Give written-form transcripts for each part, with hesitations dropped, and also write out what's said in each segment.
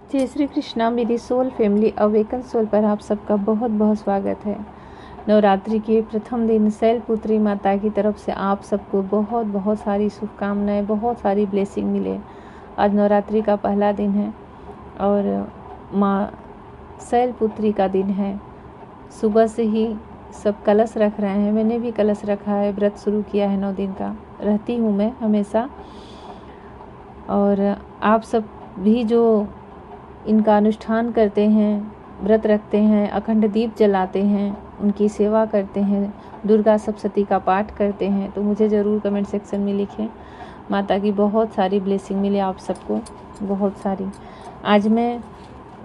जय श्री कृष्णा। मेरी soul family awaken soul पर आप सबका बहुत बहुत स्वागत है। नवरात्रि के प्रथम दिन शैलपुत्री माता की तरफ से आप सबको बहुत बहुत सारी शुभकामनाएं, बहुत सारी ब्लेसिंग मिले। आज नवरात्रि का पहला दिन है और माँ शैलपुत्री का दिन है। सुबह से ही सब कलश रख रहे हैं, मैंने भी कलश रखा है, व्रत शुरू किया है 9 दिन का, रहती हूँ मैं हमेशा। और आप सब भी जो इनका अनुष्ठान करते हैं, व्रत रखते हैं, अखंड दीप जलाते हैं, उनकी सेवा करते हैं, दुर्गा सप्तशती का पाठ करते हैं, तो मुझे ज़रूर कमेंट सेक्शन में लिखें। माता की बहुत सारी ब्लेसिंग मिले आप सबको, बहुत सारी। आज मैं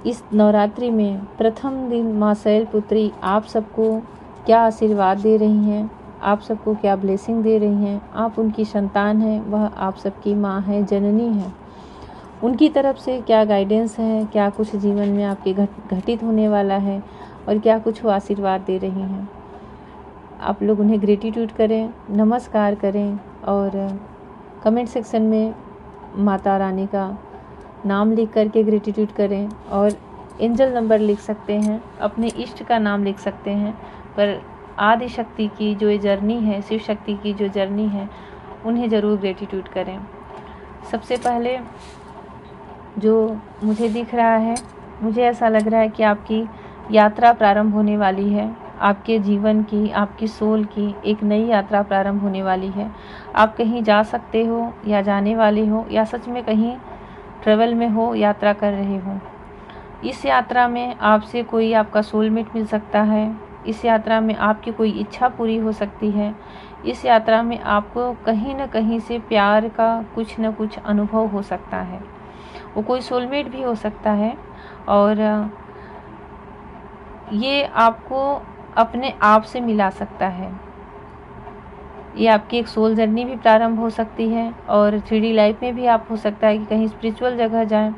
इस नवरात्रि में प्रथम दिन माँ शैलपुत्री आप सबको क्या आशीर्वाद दे रही हैं, आप सबको क्या ब्लेसिंग दे रही हैं। आप उनकी संतान हैं, वह आप सबकी माँ है, जननी है। उनकी तरफ से क्या गाइडेंस है, क्या कुछ जीवन में आपके घटित होने वाला है और क्या कुछ वो आशीर्वाद दे रही हैं। आप लोग उन्हें ग्रेटिट्यूड करें, नमस्कार करें और कमेंट सेक्शन में माता रानी का नाम लिख करके ग्रेटिट्यूड करें और एंजल नंबर लिख सकते हैं, अपने इष्ट का नाम लिख सकते हैं। पर आदि शक्ति की जो ये जर्नी है, शिव शक्ति की जो जर्नी है, उन्हें ज़रूर ग्रेटिट्यूड करें। सबसे पहले जो मुझे दिख रहा है, मुझे ऐसा लग रहा है कि आपकी यात्रा प्रारंभ होने वाली है। आपके जीवन की, आपकी सोल की एक नई यात्रा प्रारंभ होने वाली है। आप कहीं जा सकते हो या जाने वाले हो या सच में कहीं ट्रेवल में हो, यात्रा कर रहे हो। इस यात्रा में आपसे कोई आपका सोलमेट मिल सकता है। इस यात्रा में आपकी कोई इच्छा पूरी हो सकती है। इस यात्रा में आपको कहीं न कहीं से प्यार का कुछ न कुछ अनुभव हो सकता है। वो कोई सोलमेट भी हो सकता है और ये आपको अपने आप से मिला सकता है। ये आपकी एक सोल जर्नी भी प्रारंभ हो सकती है और 3D लाइफ में भी आप हो सकता है कि कहीं स्पिरिचुअल जगह जाएं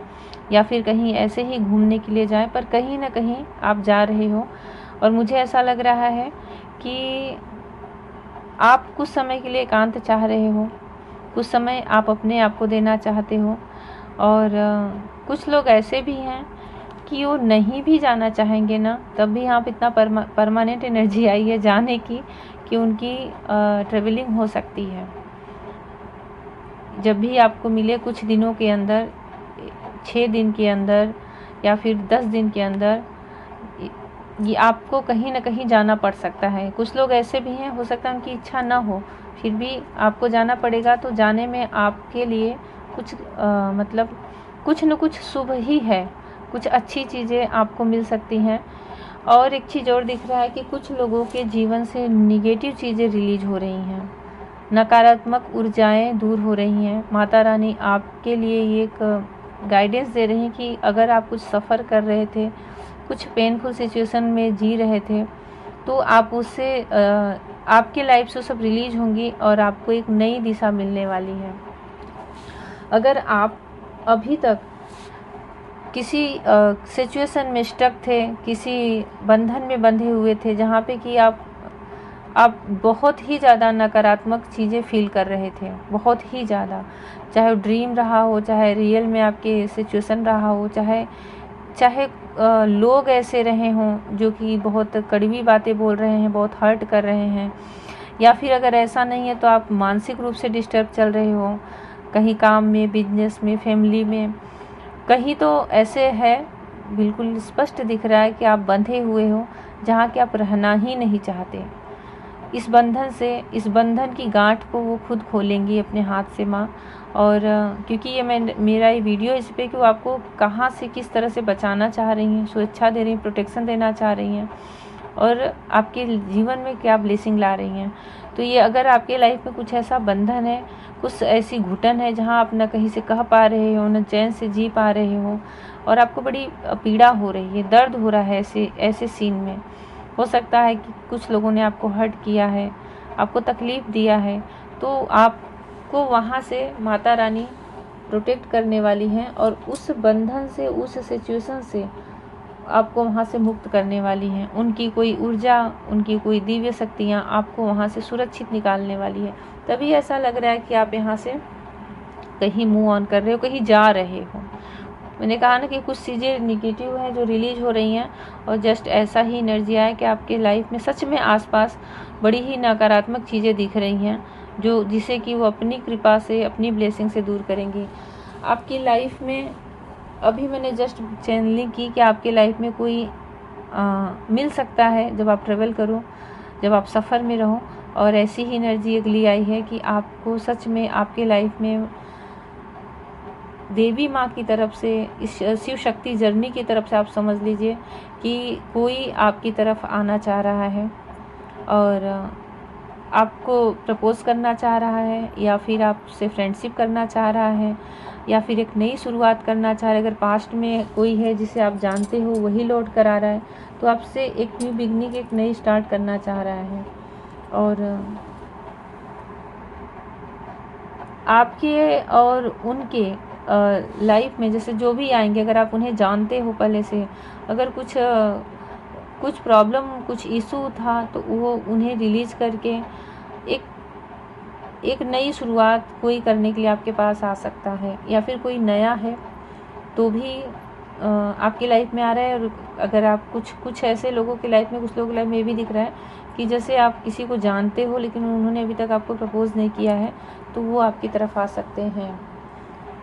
या फिर कहीं ऐसे ही घूमने के लिए जाएं, पर कहीं ना कहीं आप जा रहे हो। और मुझे ऐसा लग रहा है कि आप कुछ समय के लिए एकांत चाह रहे हो, कुछ समय आप अपने आप को देना चाहते हो। और कुछ लोग ऐसे भी हैं कि वो नहीं भी जाना चाहेंगे ना, तब भी यहाँ पे इतना परमानेंट एनर्जी आई है जाने की कि उनकी ट्रेवलिंग हो सकती है। जब भी आपको मिले कुछ दिनों के अंदर, 6 दिन के अंदर या फिर 10 दिन के अंदर, ये आपको कहीं ना कहीं जाना पड़ सकता है। कुछ लोग ऐसे भी हैं, हो सकता है उनकी इच्छा ना हो, फिर भी आपको जाना पड़ेगा। तो जाने में आपके लिए कुछ मतलब कुछ न कुछ शुभ ही है, कुछ अच्छी चीज़ें आपको मिल सकती हैं। और एक चीज़ और दिख रहा है कि कुछ लोगों के जीवन से निगेटिव चीज़ें रिलीज हो रही हैं, नकारात्मक ऊर्जाएं दूर हो रही हैं। माता रानी आपके लिए ये एक गाइडेंस दे रही हैं कि अगर आप कुछ सफ़र कर रहे थे, कुछ पेनफुल सिचुएशन में जी रहे थे, तो आप उससे आपके लाइफ से सब रिलीज होंगी और आपको एक नई दिशा मिलने वाली है। अगर आप अभी तक किसी सिचुएशन में स्टक थे, किसी बंधन में बंधे हुए थे जहाँ पे कि आप बहुत ही ज़्यादा नकारात्मक चीज़ें फील कर रहे थे, बहुत ही ज़्यादा, चाहे वो ड्रीम रहा हो, चाहे रियल में आपके सिचुएशन रहा हो, चाहे लोग ऐसे रहे हों जो कि बहुत कड़वी बातें बोल रहे हैं, बहुत हर्ट कर रहे हैं, या फिर अगर ऐसा नहीं है तो आप मानसिक रूप से डिस्टर्ब चल रहे हो, कहीं काम में, बिजनेस में, फैमिली में, कहीं तो ऐसे है, बिल्कुल स्पष्ट दिख रहा है कि आप बंधे हुए हो जहाँ कि आप रहना ही नहीं चाहते। इस बंधन की गांठ को वो खुद खोलेंगी अपने हाथ से माँ। और क्योंकि ये मेरा ये वीडियो इस पे कि वो आपको कहाँ से किस तरह से बचाना चाह रही हैं, सुरक्षा दे रही हैं, प्रोटेक्शन देना चाह रही हैं और आपके जीवन में क्या ब्लेसिंग ला रही हैं। तो ये अगर आपके लाइफ में कुछ ऐसा बंधन है, कुछ ऐसी घुटन है जहाँ आप न कहीं से कह पा रहे हो, न चैन से जी पा रहे हो और आपको बड़ी पीड़ा हो रही है, दर्द हो रहा है ऐसे सीन में, हो सकता है कि कुछ लोगों ने आपको हर्ट किया है, आपको तकलीफ़ दिया है, तो आपको वहाँ से माता रानी प्रोटेक्ट करने वाली हैं और उस बंधन से, उस सिचुएशन से आपको वहाँ से मुक्त करने वाली हैं। उनकी कोई ऊर्जा, उनकी कोई दिव्य शक्तियाँ आपको वहाँ से सुरक्षित निकालने वाली है। तभी ऐसा लग रहा है कि आप यहाँ से कहीं मूव ऑन कर रहे हो, कहीं जा रहे हो। मैंने कहा ना कि कुछ चीज़ें निगेटिव हैं जो रिलीज हो रही हैं, और जस्ट ऐसा ही एनर्जी आया कि आपके लाइफ में सच में आसपास बड़ी ही नकारात्मक चीज़ें दिख रही हैं, जो जिसे कि वो अपनी कृपा से, अपनी ब्लेसिंग से दूर करेंगी। आपकी लाइफ में अभी मैंने जस्ट चैनलिंग की कि आपके लाइफ में कोई मिल सकता है जब आप ट्रेवल करो, जब आप सफ़र में रहो। और ऐसी ही एनर्जी अगली आई है कि आपको सच में आपके लाइफ में देवी माँ की तरफ से, इस शिव शक्ति जर्नी की तरफ से आप समझ लीजिए कि कोई आपकी तरफ आना चाह रहा है और आपको प्रपोज करना चाह रहा है, या फिर आपसे फ्रेंडशिप करना चाह रहा है, या फिर एक नई शुरुआत करना चाह रहा है। अगर पास्ट में कोई है जिसे आप जानते हो वही लौट कर आ रहा है, तो आपसे एक न्यू बिगनिंग, एक नई स्टार्ट करना चाह रहा है। और आपके और उनके लाइफ में जैसे जो भी आएंगे, अगर आप उन्हें जानते हो पहले से, अगर कुछ प्रॉब्लम, कुछ इशू था, तो वो उन्हें रिलीज करके एक नई शुरुआत कोई करने के लिए आपके पास आ सकता है, या फिर कोई नया है तो भी आपकी लाइफ में आ रहा है। और अगर आप कुछ ऐसे लोगों की लाइफ में, कुछ लोगों की लाइफ में भी दिख रहा है कि जैसे आप किसी को जानते हो लेकिन उन्होंने अभी तक आपको प्रपोज नहीं किया है, तो वो आपकी तरफ आ सकते हैं,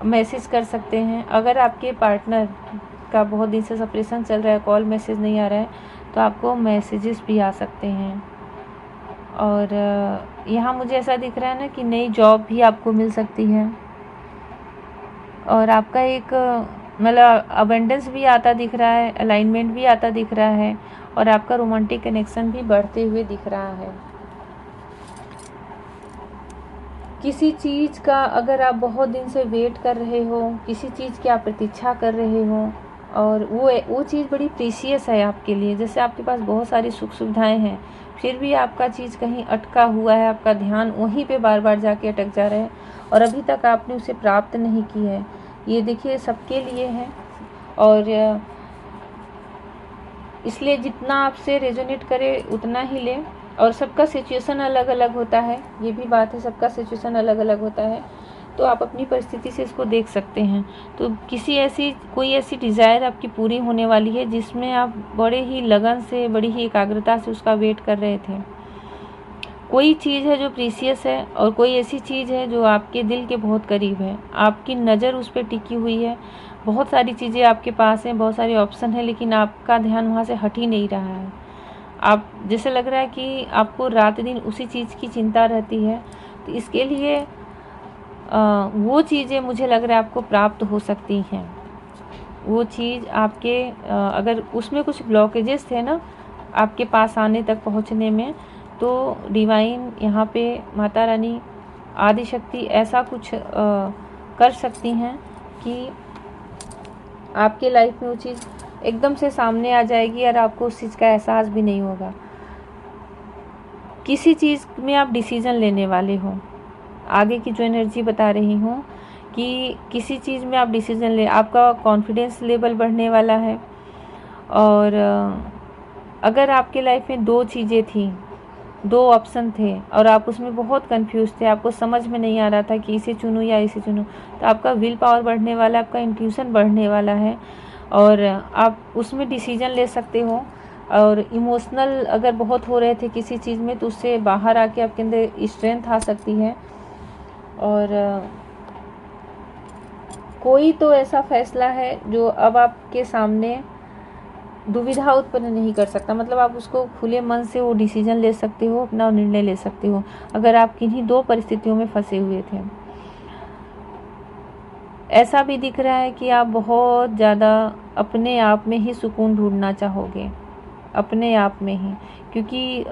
मैसेज कर सकते हैं। अगर आपके पार्टनर का बहुत दिन से सेपरेशन चल रहा है, कॉल मैसेज नहीं आ रहा है, तो आपको मैसेजेस भी आ सकते हैं। और यहाँ मुझे ऐसा दिख रहा है ना कि नई जॉब भी आपको मिल सकती है, और आपका एक मतलब अबंडेंस भी आता दिख रहा है, अलाइनमेंट भी आता दिख रहा है, और आपका रोमांटिक कनेक्शन भी बढ़ते हुए दिख रहा है। किसी चीज़ का अगर आप बहुत दिन से वेट कर रहे हो, किसी चीज़ की आप प्रतीक्षा कर रहे हो, और वो चीज़ बड़ी प्रीशियस है आपके लिए, जैसे आपके पास बहुत सारी सुख सुविधाएं हैं, फिर भी आपका चीज़ कहीं अटका हुआ है, आपका ध्यान वहीं पे बार बार जाके अटक जा रहा है, और अभी तक आपने उसे प्राप्त नहीं की है। ये देखिए सबके लिए है, और इसलिए जितना आपसे रेजोनेट करे उतना ही ले। और सबका सिचुएशन अलग अलग होता है, ये भी बात है, सबका सिचुएशन अलग अलग होता है, तो आप अपनी परिस्थिति से इसको देख सकते हैं। तो कोई ऐसी डिज़ायर आपकी पूरी होने वाली है जिसमें आप बड़े ही लगन से, बड़ी ही एकाग्रता से उसका वेट कर रहे थे। कोई चीज़ है जो प्रीशियस है, और कोई ऐसी चीज़ है जो आपके दिल के बहुत करीब है, आपकी नज़र उस पर टिकी हुई है। बहुत सारी चीज़ें आपके पास हैं, बहुत सारे ऑप्शन हैं, लेकिन आपका ध्यान वहाँ से हट ही नहीं रहा है। आप जैसे लग रहा है कि आपको रात दिन उसी चीज़ की चिंता रहती है। तो इसके लिए वो चीज़ें मुझे लग रहा है आपको प्राप्त हो सकती हैं। वो चीज़ आपके अगर उसमें कुछ ब्लॉकेजेस थे ना आपके पास आने तक पहुँचने में, तो डिवाइन यहाँ पे माता रानी, आदि शक्ति ऐसा कुछ कर सकती हैं कि आपके लाइफ में वो चीज़ एकदम से सामने आ जाएगी, और आपको उस चीज़ का एहसास भी नहीं होगा। किसी चीज़ में आप डिसीज़न लेने वाले हो, आगे की जो एनर्जी बता रही हूँ कि किसी चीज़ में आप डिसीज़न ले, आपका कॉन्फिडेंस लेवल बढ़ने वाला है। और अगर आपके लाइफ में दो चीज़ें थी, दो ऑप्शन थे, और आप उसमें बहुत कंफ्यूज थे, आपको समझ में नहीं आ रहा था कि इसे चुनूँ या इसे चुनूँ, तो आपका विल पावर बढ़ने वाला है, आपका इंट्यूशन बढ़ने वाला है, और आप उसमें डिसीजन ले सकते हो। और इमोशनल अगर बहुत हो रहे थे किसी चीज़ में, तो उससे बाहर आके आपके अंदर स्ट्रेंथ आ सकती है। और कोई तो ऐसा फैसला है जो अब आपके सामने दुविधा उत्पन्न नहीं कर सकता, मतलब आप उसको खुले मन से वो डिसीजन ले सकते हो, अपना निर्णय ले सकते हो, अगर आप किन्हीं दो परिस्थितियों में फंसे हुए थे। ऐसा भी दिख रहा है कि आप बहुत ज़्यादा अपने आप में ही सुकून ढूंढना चाहोगे, अपने आप में ही, क्योंकि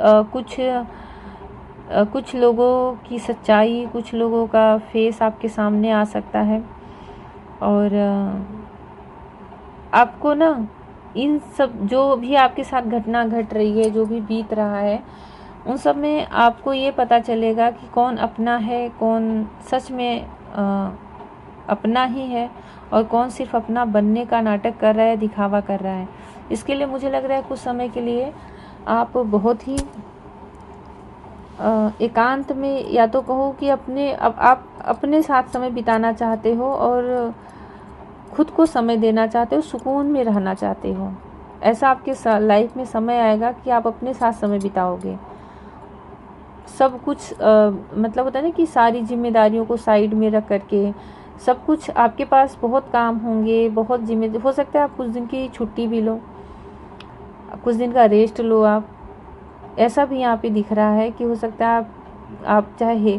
कुछ लोगों की सच्चाई, कुछ लोगों का फेस आपके सामने आ सकता है। और आपको ना इन सब जो भी आपके साथ घटना घट रही है, जो भी बीत रहा है, उन सब में आपको ये पता चलेगा कि कौन अपना है, कौन सच में अपना ही है, और कौन सिर्फ अपना बनने का नाटक कर रहा है, दिखावा कर रहा है। इसके लिए मुझे लग रहा है कुछ समय के लिए आप बहुत ही एकांत में, या तो कहो कि आप अपने साथ समय बिताना चाहते हो, और खुद को समय देना चाहते हो, सुकून में रहना चाहते हो। ऐसा आपके लाइफ में समय आएगा कि आप अपने साथ समय बिताओगे। सब कुछ मतलब होता है ना कि सारी जिम्मेदारियों को साइड में रख करके, सब कुछ आपके पास बहुत काम होंगे, बहुत जिम्मेदारी, हो सकता है आप कुछ दिन की छुट्टी भी लो, कुछ दिन का रेस्ट लो आप। ऐसा भी यहाँ पे दिख रहा है कि हो सकता है आप चाहे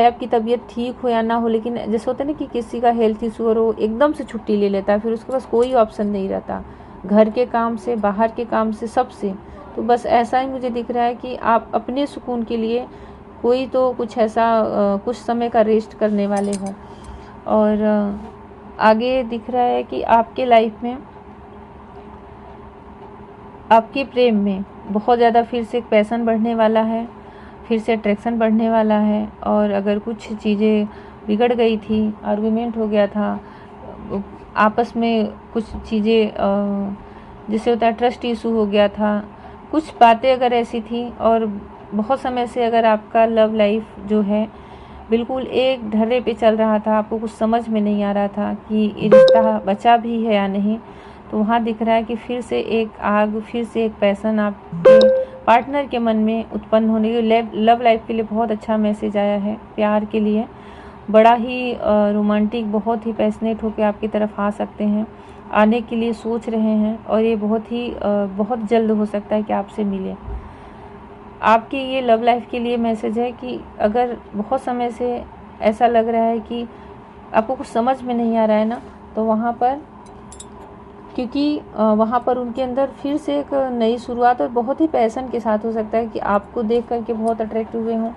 आपकी तबीयत ठीक हो या ना हो, लेकिन जैसे होता है ना कि किसी का हेल्थ इशू हो, एकदम से छुट्टी ले लेता है, फिर उसके पास कोई ऑप्शन नहीं रहता, घर के काम से, बाहर के काम से, सबसे। तो बस ऐसा ही मुझे दिख रहा है कि आप अपने सुकून के लिए कोई तो कुछ ऐसा कुछ समय का रेस्ट करने वाले हो। और आगे दिख रहा है कि आपके लाइफ में, आपके प्रेम में बहुत ज़्यादा फिर से एक पैशन बढ़ने वाला है, फिर से अट्रैक्शन बढ़ने वाला है। और अगर कुछ चीज़ें बिगड़ गई थी, आर्गुमेंट हो गया था आपस में, कुछ चीज़ें जैसे होता है ट्रस्ट इशू हो गया था, कुछ बातें अगर ऐसी थी, और बहुत समय से अगर आपका लव लाइफ जो है बिल्कुल एक ढर्रे पे चल रहा था, आपको कुछ समझ में नहीं आ रहा था कि ये रिश्ता बचा भी है या नहीं, तो वहाँ दिख रहा है कि फिर से एक आग, फिर से एक पैशन आपके पार्टनर के मन में उत्पन्न होने के लव लाइफ के लिए बहुत अच्छा मैसेज आया है। प्यार के लिए बड़ा ही रोमांटिक, बहुत ही पैशनेट होकर आपकी तरफ आ सकते हैं, आने के लिए सोच रहे हैं, और ये बहुत जल्द हो सकता है कि आपसे मिले। आपके ये लव लाइफ के लिए मैसेज है कि अगर बहुत समय से ऐसा लग रहा है कि आपको कुछ समझ में नहीं आ रहा है ना, तो वहाँ पर, क्योंकि वहाँ पर उनके अंदर फिर से एक नई शुरुआत, और बहुत ही पैशन के साथ हो सकता है कि आपको देख करके बहुत अट्रैक्ट हुए हों,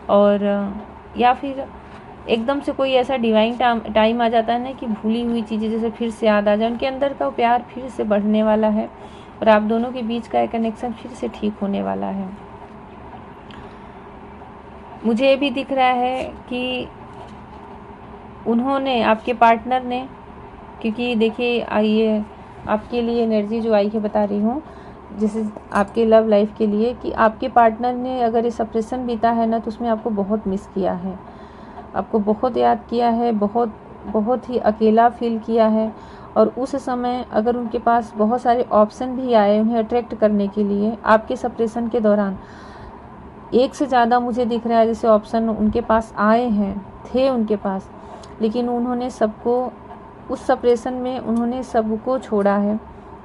और या फिर एकदम से कोई ऐसा डिवाइन टाइम आ जाता है ना कि भूली हुई चीज़ें जैसे फिर से याद आ जाए, उनके अंदर का प्यार फिर से बढ़ने वाला है, और आप दोनों के बीच का एक कनेक्शन फिर से ठीक होने वाला है। मुझे ये भी दिख रहा है कि उन्होंने, आपके पार्टनर ने, क्योंकि देखिए आइए आपके लिए एनर्जी जो आई है बता रही हूँ, जैसे आपके लव लाइफ के लिए, कि आपके पार्टनर ने अगर ये सेपरेशन बीता है ना, तो उसमें आपको बहुत मिस किया है, आपको बहुत याद किया है, बहुत ही अकेला फील किया है। और उस समय अगर उनके पास बहुत सारे ऑप्शन भी आए उन्हें अट्रैक्ट करने के लिए, आपके सेपरेशन के दौरान एक से ज़्यादा मुझे दिख रहा है जैसे ऑप्शन उनके पास आए हैं, थे उनके पास, लेकिन उन्होंने सबको, उस सेपरेशन में उन्होंने सबको छोड़ा है,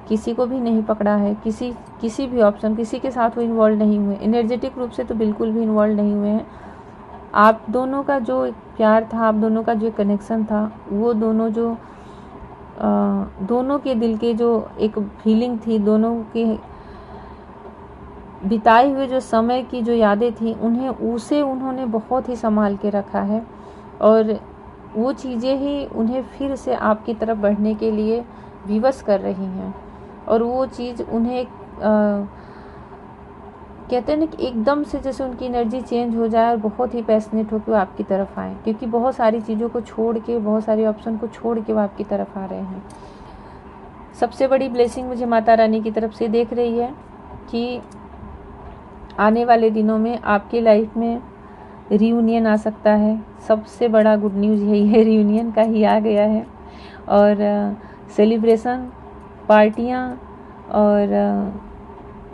किसी को भी नहीं पकड़ा है, किसी भी ऑप्शन, किसी के साथ वो इन्वॉल्व नहीं हुए, एनर्जेटिक रूप से तो बिल्कुल भी इन्वॉल्व नहीं हुए हैं। आप दोनों का जो प्यार था, आप दोनों का जो कनेक्शन था, वो दोनों के दिल के जो एक फीलिंग थी, दोनों के बिताए हुए जो समय की जो यादें थी, उन्होंने बहुत ही संभाल के रखा है, और वो चीज़ें ही उन्हें फिर से आपकी तरफ बढ़ने के लिए विवश कर रही हैं। और वो चीज़ उन्हें कहते हैं ना कि एकदम से जैसे उनकी एनर्जी चेंज हो जाए और बहुत ही पैशनेट होकर वो आपकी तरफ आए, क्योंकि बहुत सारी चीज़ों को छोड़ के, बहुत सारे ऑप्शन को छोड़ के वो आपकी तरफ आ रहे हैं। सबसे बड़ी ब्लेसिंग मुझे माता रानी की तरफ से देख रही है कि आने वाले दिनों में आपकी लाइफ में रियूनियन आ सकता है। सबसे बड़ा गुड न्यूज़ यही है, रियूनियन का ही आ गया है। और सेलिब्रेशन, पार्टियाँ, और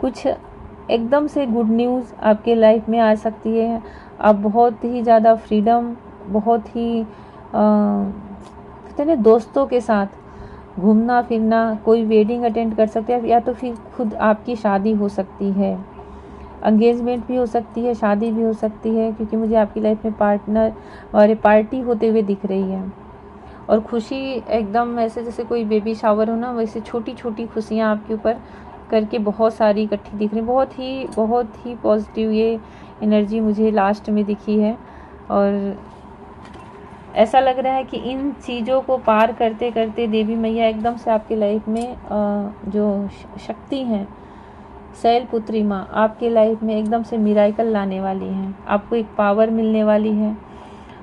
कुछ एकदम से गुड न्यूज़ आपके लाइफ में आ सकती है। आप बहुत ही ज़्यादा फ्रीडम, बहुत ही कहते हैं ना, दोस्तों के साथ घूमना फिरना, कोई वेडिंग अटेंड कर सकते हैं, या तो फिर खुद आपकी शादी हो सकती है, एंगेजमेंट भी हो सकती है, शादी भी हो सकती है, क्योंकि मुझे आपकी लाइफ में पार्टनर और पार्टी होते हुए दिख रही है। और खुशी एकदम ऐसे जैसे कोई बेबी शावर हो ना, वैसे छोटी छोटी खुशियाँ आपके ऊपर करके बहुत सारी इकट्ठी दिख रही, बहुत ही पॉजिटिव ये एनर्जी मुझे लास्ट में दिखी है। और ऐसा लग रहा है कि इन चीज़ों को पार करते करते देवी मैया एकदम से आपके लाइफ में जो शक्ति हैं, शैलपुत्री माँ आपके लाइफ में एकदम से मिराकल लाने वाली हैं। आपको एक पावर मिलने वाली है,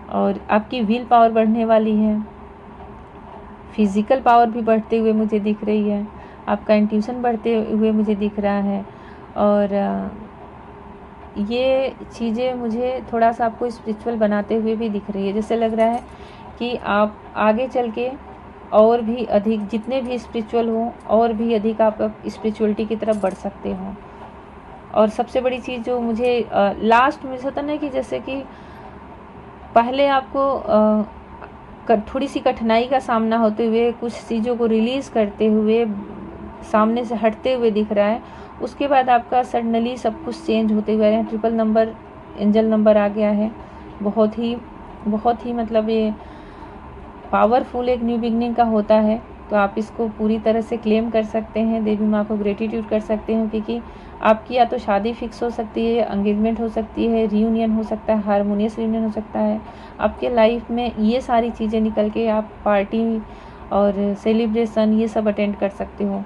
और आपकी विल पावर बढ़ने वाली है, फिजिकल पावर भी बढ़ते हुए मुझे दिख रही है, आपका इंट्यूशन बढ़ते हुए मुझे दिख रहा है। और ये चीज़ें मुझे थोड़ा सा आपको स्पिरिचुअल बनाते हुए भी दिख रही है। जैसे लग रहा है कि आप आगे चल के और भी अधिक, जितने भी स्पिरिचुअल हो, और भी अधिक आप स्पिरिचुअलिटी की तरफ बढ़ सकते हो। और सबसे बड़ी चीज़ जो मुझे लास्ट में होता ना कि जैसे कि पहले आपको थोड़ी सी कठिनाई का सामना होते हुए, कुछ चीज़ों को रिलीज़ करते हुए, सामने से हटते हुए दिख रहा है, उसके बाद आपका सडनली सब कुछ चेंज होते हुए है। ट्रिपल नंबर एंजल नंबर आ गया है, बहुत ही मतलब ये पावरफुल एक न्यू बिगनिंग का होता है। तो आप इसको पूरी तरह से क्लेम कर सकते हैं, देवी माँ को ग्रेटिट्यूड कर सकते हैं, क्योंकि आपकी या तो शादी फिक्स हो सकती है, एंगेजमेंट हो सकती है, रियूनियन हो सकता है, हारमोनियस रियूनियन हो सकता है। आपके लाइफ में ये सारी चीज़ें निकल के आप पार्टी और सेलिब्रेशन ये सब अटेंड कर सकते हो।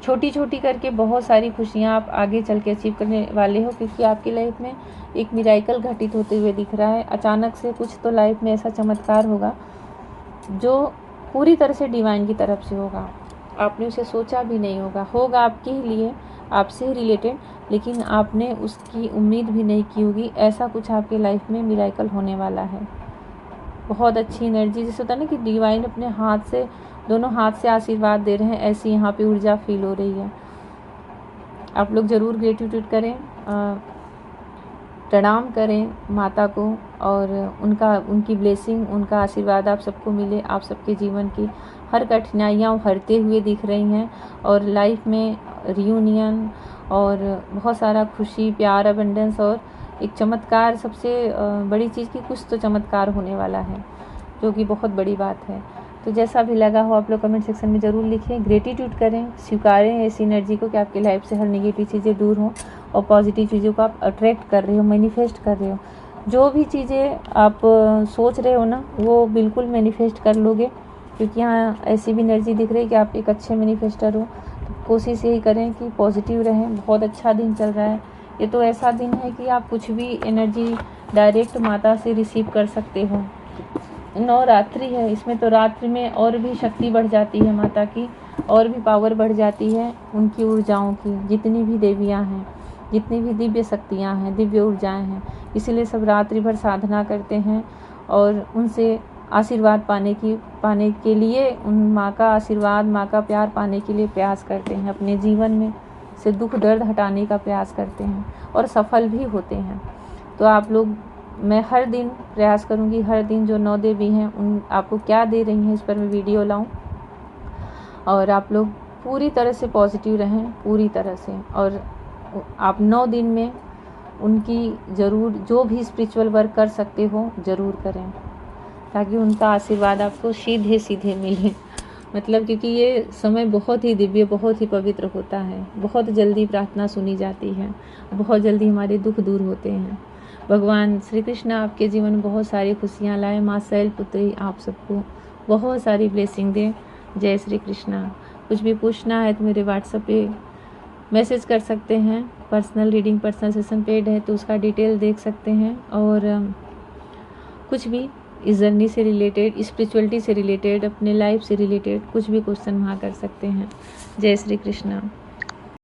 छोटी छोटी करके बहुत सारी खुशियाँ आप आगे चल के अचीव करने वाले हो, क्योंकि आपकी लाइफ में एक मिराइकल घटित होते हुए दिख रहा है। अचानक से कुछ तो लाइफ में ऐसा चमत्कार होगा जो पूरी तरह से डिवाइन की तरफ से होगा, आपने उसे सोचा भी नहीं होगा आपके ही लिए, आपसे ही रिलेटेड, लेकिन आपने उसकी उम्मीद भी नहीं की होगी। ऐसा कुछ आपके लाइफ में मिराइकल होने वाला है। बहुत अच्छी एनर्जी, जैसे होता है ना कि डिवाइन अपने हाथ से, दोनों हाथ से आशीर्वाद दे रहे हैं, ऐसी यहाँ पे ऊर्जा फील हो रही है। आप लोग ज़रूर ग्रेटिट्यूड करें, प्रणाम करें माता को, और उनकी ब्लेसिंग, उनका आशीर्वाद आप सबको मिले। आप सबके जीवन की हर कठिनाइयाँ हरते हुए दिख रही हैं, और लाइफ में रियूनियन और बहुत सारा खुशी, प्यार, अबंडेंस और एक चमत्कार, सबसे बड़ी चीज़ की कुछ तो चमत्कार होने वाला है, जो कि बहुत बड़ी बात है। तो जैसा भी लगा हो आप लोग कमेंट सेक्शन में ज़रूर लिखें, ग्रेटिट्यूड करें, स्वीकारें ऐसी एनर्जी को कि आपकी लाइफ से हर नेगेटिव चीज़ें दूर हों और पॉजिटिव चीज़ों को आप अट्रैक्ट कर रहे हो, मैनिफेस्ट कर रहे हो। जो भी चीज़ें आप सोच रहे हो ना, वो बिल्कुल मैनिफेस्ट कर लोगे, क्योंकि यहाँ ऐसी भी एनर्जी दिख रही है कि आप एक अच्छे मैनिफेस्टर हो। तो कोशिश यही करें कि पॉजिटिव रहें। बहुत अच्छा दिन चल रहा है, ये तो ऐसा दिन है कि आप कुछ भी एनर्जी डायरेक्ट माता से रिसीव कर सकते हो। नवरात्रि है, इसमें तो रात्रि में और भी शक्ति बढ़ जाती है माता की, और भी पावर बढ़ जाती है उनकी ऊर्जाओं की। जितनी भी देवियाँ हैं, जितनी भी दिव्य शक्तियाँ हैं, दिव्य ऊर्जाएं हैं, इसीलिए सब रात्रि भर साधना करते हैं और उनसे आशीर्वाद पाने के लिए, उन माँ का आशीर्वाद, माँ का प्यार पाने के लिए प्रयास करते हैं। अपने जीवन में से दुख दर्द हटाने का प्रयास करते हैं और सफल भी होते हैं। तो आप लोग, मैं हर दिन प्रयास करूंगी, हर दिन जो 9 देवी हैं उन आपको क्या दे रही हैं इस पर मैं वीडियो लाऊं, और आप लोग पूरी तरह से पॉजिटिव रहें, पूरी तरह से। और आप 9 दिन में उनकी ज़रूर, जो भी स्पिरिचुअल वर्क कर सकते हो ज़रूर करें, ताकि उनका आशीर्वाद आपको सीधे सीधे मिले। मतलब क्योंकि ये समय बहुत ही दिव्य, बहुत ही पवित्र होता है। बहुत जल्दी प्रार्थना सुनी जाती है, बहुत जल्दी हमारे दुख दूर होते हैं। भगवान श्री कृष्ण आपके जीवन में बहुत सारी खुशियाँ लाए। माँ शैलपुत्री आप सबको बहुत सारी ब्लेसिंग दे। जय श्री कृष्णा। कुछ भी पूछना है तो मेरे व्हाट्सएप पे मैसेज कर सकते हैं। Personal reading, personal session paid है तो उसका डिटेल देख सकते हैं। और कुछ भी इस जर्नी से रिलेटेड, स्पिरिचुअलिटी से रिलेटेड, अपने लाइफ से रिलेटेड कुछ भी क्वेश्चन वहाँ कर सकते हैं। जय श्री कृष्णा।